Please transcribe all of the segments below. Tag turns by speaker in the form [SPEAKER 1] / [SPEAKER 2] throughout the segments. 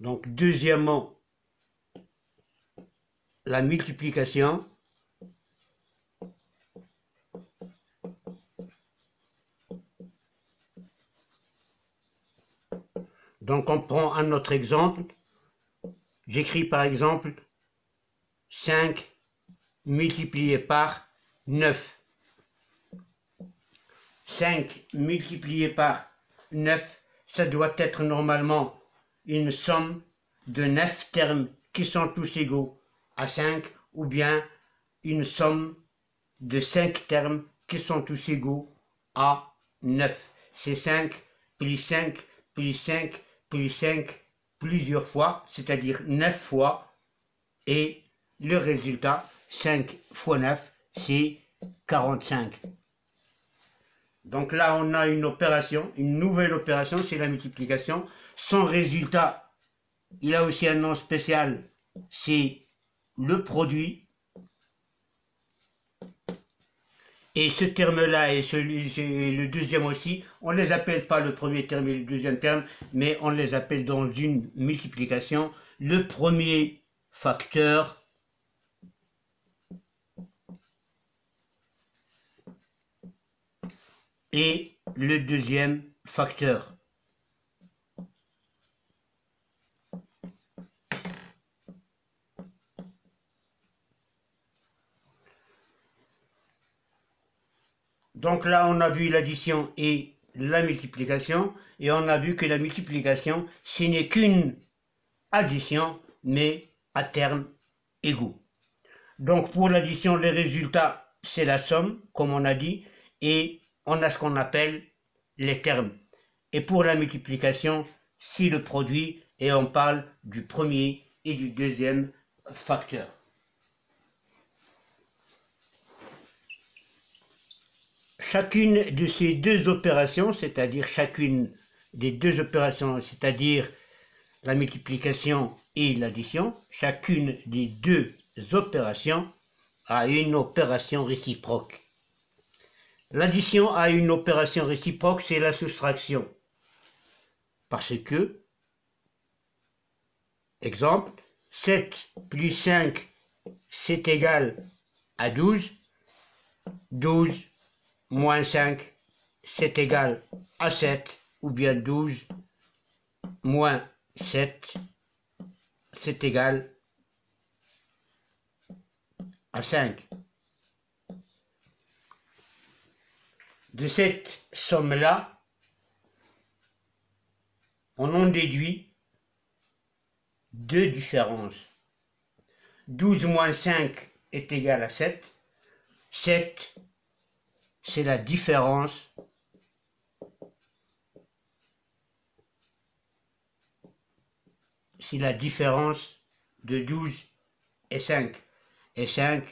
[SPEAKER 1] Donc, deuxièmement, la multiplication. Donc, on prend un autre exemple. J'écris par exemple 5 multiplié par 9. 5 multiplié par 9, ça doit être normalement une somme de 9 termes qui sont tous égaux à 5, ou bien une somme de 5 termes qui sont tous égaux à 9. C'est 5 plus 5 plus 5 plus 5 plusieurs fois, c'est-à-dire 9 fois, et le résultat, 5 fois 9, c'est 45. Donc là, on a une opération, une nouvelle opération, c'est la multiplication. Son résultat, il a aussi un nom spécial, c'est le produit. Et ce terme-là et le deuxième aussi, on ne les appelle pas le premier terme et le deuxième terme, mais on les appelle dans une multiplication le premier facteur et le deuxième facteur. Donc là, on a vu l'addition et la multiplication, et on a vu que la multiplication, ce n'est qu'une addition, mais à terme égaux. Donc pour l'addition, les résultats, c'est la somme, comme on a dit, et on a ce qu'on appelle les termes. Et pour la multiplication, c'est le produit, et on parle du premier et du deuxième facteur. Chacune de ces deux opérations, c'est-à-dire chacune des deux opérations, c'est-à-dire la multiplication et l'addition, chacune des deux opérations a une opération réciproque. L'addition a une opération réciproque, c'est la soustraction. Parce que, exemple, 7 plus 5, c'est égal à 12. 12 moins 5, c'est égal à 7, ou bien 12 moins 7, c'est égal à 5. De cette somme-là, on en déduit deux différences. 12 moins 5 est égal à 7. 7, c'est la différence de 12 et 5. Et 5,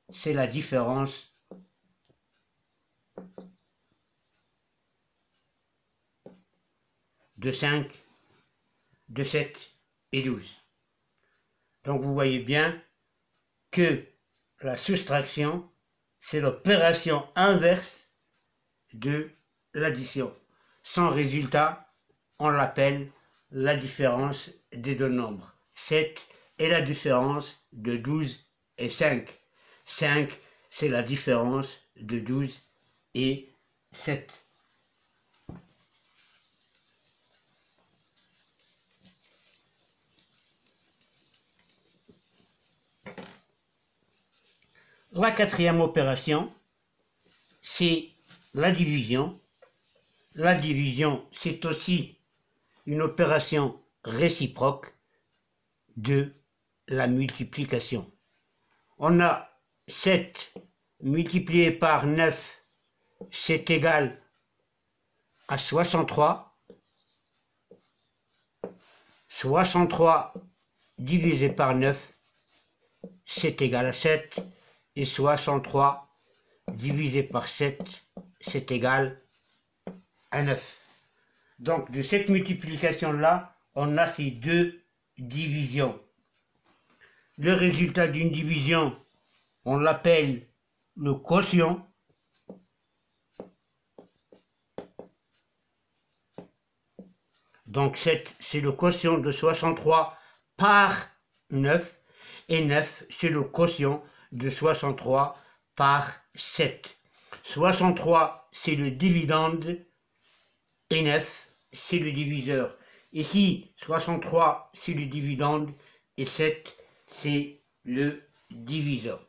[SPEAKER 1] c'est la différence de 5, de 7 et 12. Donc vous voyez bien que la soustraction, c'est l'opération inverse de l'addition. Son résultat, on l'appelle la différence des deux nombres. 7 est la différence de 12 et 5. 5, c'est la différence de 12 et 7. La quatrième opération, c'est la division. La division, c'est aussi une opération réciproque de la multiplication. On a 7 multiplié par 9, c'est égal à 63. 63 divisé par 9, c'est égal à 7. Et 63 divisé par 7, c'est égal à 9. Donc de cette multiplication-là, on a ces deux divisions. Le résultat d'une division, on l'appelle le quotient. Donc 7, c'est le quotient de 63 par 9. Et 9, c'est le quotient de 63 par 7. 63, c'est le dividende. Et 9, c'est le diviseur. Ici, 63, c'est le dividende. Et 7, c'est le diviseur.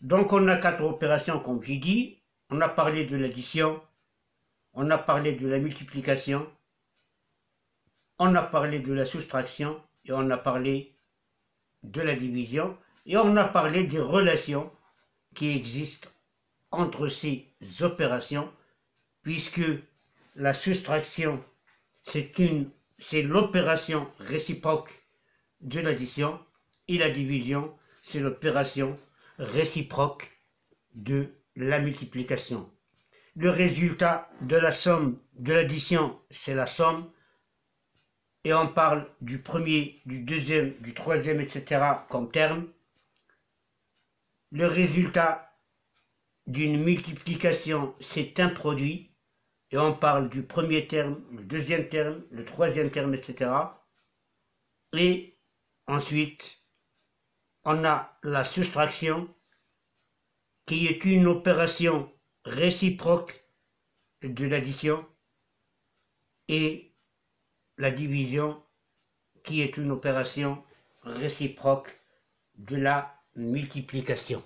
[SPEAKER 1] Donc on a 4 opérations comme j'ai dit. On a parlé de l'addition, on a parlé de la multiplication, on a parlé de la soustraction et on a parlé de la division et on a parlé des relations qui existent entre ces opérations, puisque la soustraction c'est l'opération réciproque de l'addition et la division c'est l'opération réciproque de la multiplication. Le résultat de la somme de l'addition, c'est la somme. Et on parle du premier, du deuxième, du troisième, etc. comme terme. Le résultat d'une multiplication, c'est un produit. Et on parle du premier terme, le deuxième terme, le troisième terme, etc. Et ensuite, on a la soustraction, qui est une opération réciproque de l'addition, et la division, qui est une opération réciproque de la multiplication.